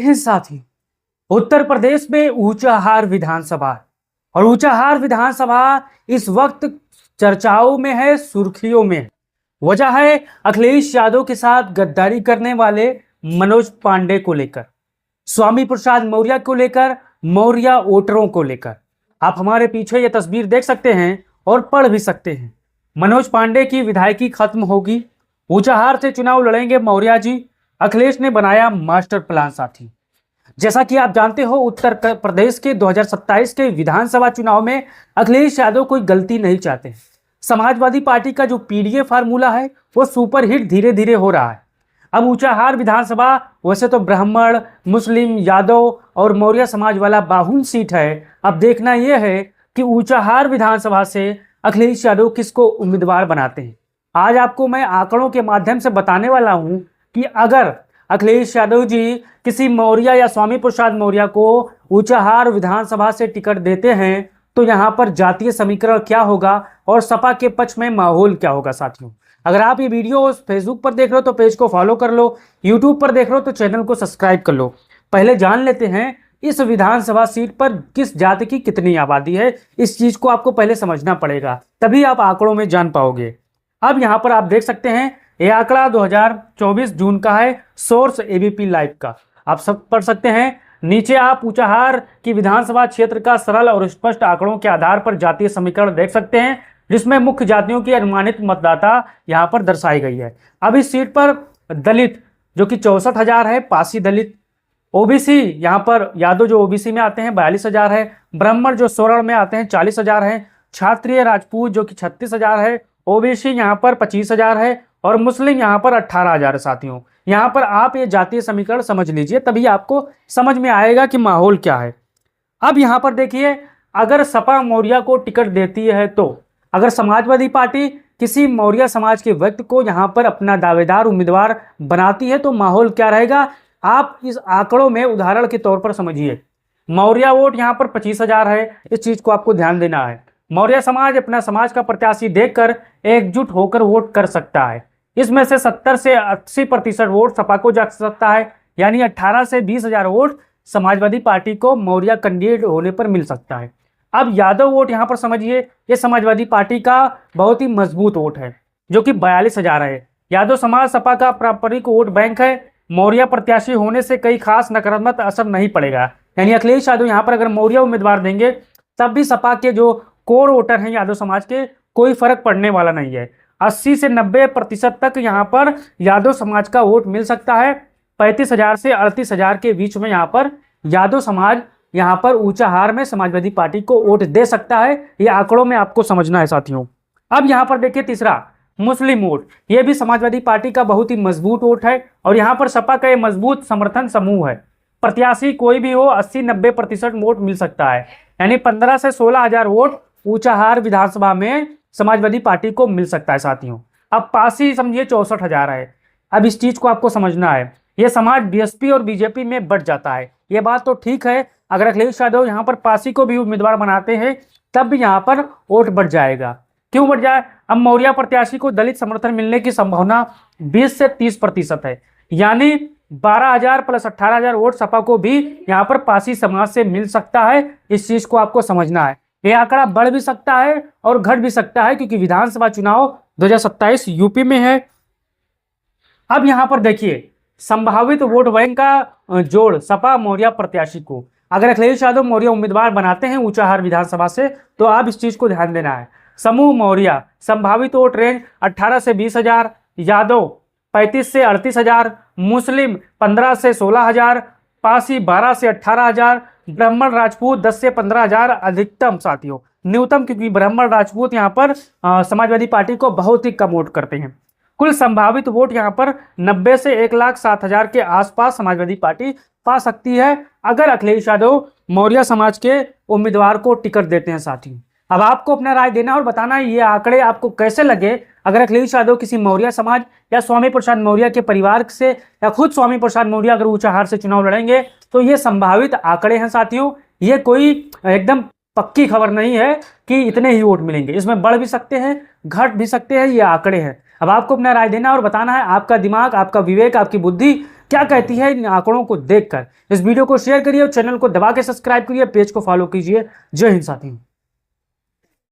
हैं साथी। उत्तर प्रदेश में ऊंचाहार विधानसभा और ऊंचाहार विधानसभा इस वक्त चर्चाओं में है, सुर्खियों में। वजह है अखिलेश यादव के साथ गद्दारी करने वाले मनोज पांडे को लेकर, स्वामी प्रसाद मौर्य को लेकर, मौर्य वोटरों को लेकर। आप हमारे पीछे ये तस्वीर देख सकते हैं और पढ़ भी सकते हैं। मनोज पांडे की विधायकी खत्म होगी, ऊंचाहार से चुनाव लड़ेंगे मौर्य जी। अखिलेश ने बनाया मास्टर प्लान साथी। जैसा कि आप जानते हो, उत्तर प्रदेश के 2027 के विधानसभा चुनाव में अखिलेश यादव कोई गलती नहीं चाहते। समाजवादी पार्टी का जो पीडीए फार्मूला है वो सुपर हिट धीरे धीरे हो रहा है। अब ऊंचाहार विधानसभा वैसे तो ब्राह्मण, मुस्लिम, यादव और मौर्य समाज वाला बाहुल सीट है। अब देखना यह है कि ऊंचाहार विधानसभा से अखिलेश यादव किसको उम्मीदवार बनाते हैं। आज आपको मैं आंकड़ों के माध्यम से बताने वाला हूं कि अगर अखिलेश यादव जी किसी मौर्य या स्वामी प्रसाद मौर्य को ऊंचाहार विधानसभा से टिकट देते हैं तो यहां पर जातीय समीकरण क्या होगा और सपा के पक्ष में माहौल क्या होगा साथियों। अगर आप ये वीडियो फेसबुक पर देख रहे हो तो पेज को फॉलो कर लो, यूट्यूब पर देख रहे हो तो चैनल को सब्सक्राइब कर लो। पहले जान लेते हैं इस विधानसभा सीट पर किस जाति की कितनी आबादी है। इस चीज को आपको पहले समझना पड़ेगा, तभी आप आंकड़ों में जान पाओगे। अब यहाँ पर आप देख सकते हैं ये आंकड़ा 2024 जून का है, सोर्स एबीपी लाइव का। आप सब पढ़ सकते हैं। नीचे आप ऊंचाहार की विधानसभा क्षेत्र का सरल और स्पष्ट आंकड़ों के आधार पर जातीय समीकरण देख सकते हैं, जिसमें मुख्य जातियों की अनुमानित मतदाता यहाँ पर दर्शाई गई है। अब इस सीट पर दलित जो कि 64,000 है, पासी दलित, ओबीसी यहाँ पर यादव जो ओबीसी में आते हैं 42,000 है, ब्राह्मण जो सोरण में आते हैं 40,000 है, क्षत्रिय राजपूत जो कि 36,000 है, ओबीसी यहाँ पर 25,000 है और मुस्लिम यहाँ पर 18,000 है साथियों। यहाँ पर आप ये जातीय समीकरण समझ लीजिए, तभी आपको समझ में आएगा कि माहौल क्या है। अब यहाँ पर देखिए, अगर सपा मौर्य को टिकट देती है तो अगर समाजवादी पार्टी किसी मौर्य समाज के व्यक्ति को यहाँ पर अपना दावेदार उम्मीदवार बनाती है तो माहौल क्या रहेगा, आप इस आंकड़ों में उदाहरण के तौर पर समझिए। मौर्य वोट यहाँ पर 25,000 है, इस चीज को आपको ध्यान देना है। मौर्य समाज अपना समाज का प्रत्याशी देखकर एकजुट होकर वोट कर सकता है। इसमें से 70 से 80% वोट सपा को जा सकता है, यानी 18 से 20,000 वोट समाजवादी पार्टी को मौर्य कैंडिडेट होने पर मिल सकता है। अब यादव वोट यहाँ पर समझिए, ये समाजवादी पार्टी का बहुत ही मजबूत वोट है जो कि 42,000 है। यादव समाज सपा का पारंपरिक वोट बैंक है। मौर्य प्रत्याशी होने से कई खास नकारात्मक असर नहीं पड़ेगा, यानी अखिलेश यादव यहाँ पर अगर मौर्य उम्मीदवार देंगे तब भी सपा के जो कोर वोटर हैं यादव समाज के, कोई फर्क पड़ने वाला नहीं है। 80 से 90% तक यहाँ पर यादव समाज का वोट मिल सकता है। 35,000 से 38,000 के बीच में यहाँ पर यादव समाज यहाँ पर ऊंचाहार में समाजवादी पार्टी को वोट दे सकता है। ये आंकड़ों में आपको समझना है साथियों। अब यहाँ पर देखिए तीसरा, मुस्लिम वोट। ये भी समाजवादी पार्टी का बहुत ही मजबूत वोट है और यहाँ पर सपा का ये मजबूत समर्थन समूह है। प्रत्याशी कोई भी हो 80-90% वोट मिल सकता है, यानी 15 से 16,000 वोट ऊंचाहार विधानसभा में समाजवादी पार्टी को मिल सकता है साथियों। अब पासी समझिए 64,000 है। अब इस चीज को आपको समझना है, यह समाज बीएसपी और बीजेपी में बढ़ जाता है। ये बात तो ठीक है, अगर अखिलेश यादव यहाँ पर पासी को भी उम्मीदवार बनाते हैं तब भी यहाँ पर वोट बढ़ जाएगा। क्यों बढ़ जाए? अब मौर्य प्रत्याशी को दलित समर्थन मिलने की संभावना 20 से 30% है, यानी 12,000 प्लस 18,000 वोट सपा को भी यहाँ पर पासी समाज से मिल सकता है। इस चीज को आपको समझना है। यह आंकड़ा बढ़ भी सकता है और घट भी सकता है क्योंकि विधानसभा चुनाव 2027 यूपी में है। अब यहाँ पर देखिए, संभावित वोट बैंक का जोड़ सपा मौर्य प्रत्याशी को अगर अखिलेश यादव मौर्य उम्मीदवार बनाते हैं ऊंचाहार विधानसभा से तो आप इस चीज को ध्यान देना है। समूह मौर्य संभावित वोट रेंज 18 से 20,000, यादव 35 से 38,000, मुस्लिम 15 से 16,000, पासी 12 से 18,000, ब्राह्मण राजपूत 10 से 15,000 अधिकतम साथियों। न्यूनतम क्योंकि ब्राह्मण राजपूत यहाँ पर समाजवादी पार्टी को बहुत ही कम वोट करते हैं। कुल संभावित वोट यहाँ पर 90 से 1,07,000 के आसपास समाजवादी पार्टी पा सकती है अगर अखिलेश यादव मौर्य समाज के उम्मीदवार को टिकट देते हैं साथियों। अब आपको अपना राय देना और बताना ये आंकड़े आपको कैसे लगे। अगर अखिलेश यादव किसी मौर्य समाज या स्वामी प्रसाद मौर्य के परिवार से या खुद स्वामी प्रसाद मौर्य अगर ऊंचाहार से चुनाव लड़ेंगे तो ये संभावित आंकड़े हैं साथियों। ये कोई एकदम पक्की खबर नहीं है कि इतने ही वोट मिलेंगे, इसमें बढ़ भी सकते हैं घट भी सकते हैं, ये आंकड़े हैं। अब आपको अपना राय देना और बताना है। आपका दिमाग, आपका विवेक, आपकी बुद्धि क्या कहती है इन आंकड़ों को देखकर। इस वीडियो को शेयर करिए और चैनल को दबा के सब्सक्राइब करिए, पेज को फॉलो कीजिए। जय हिंद साथियों।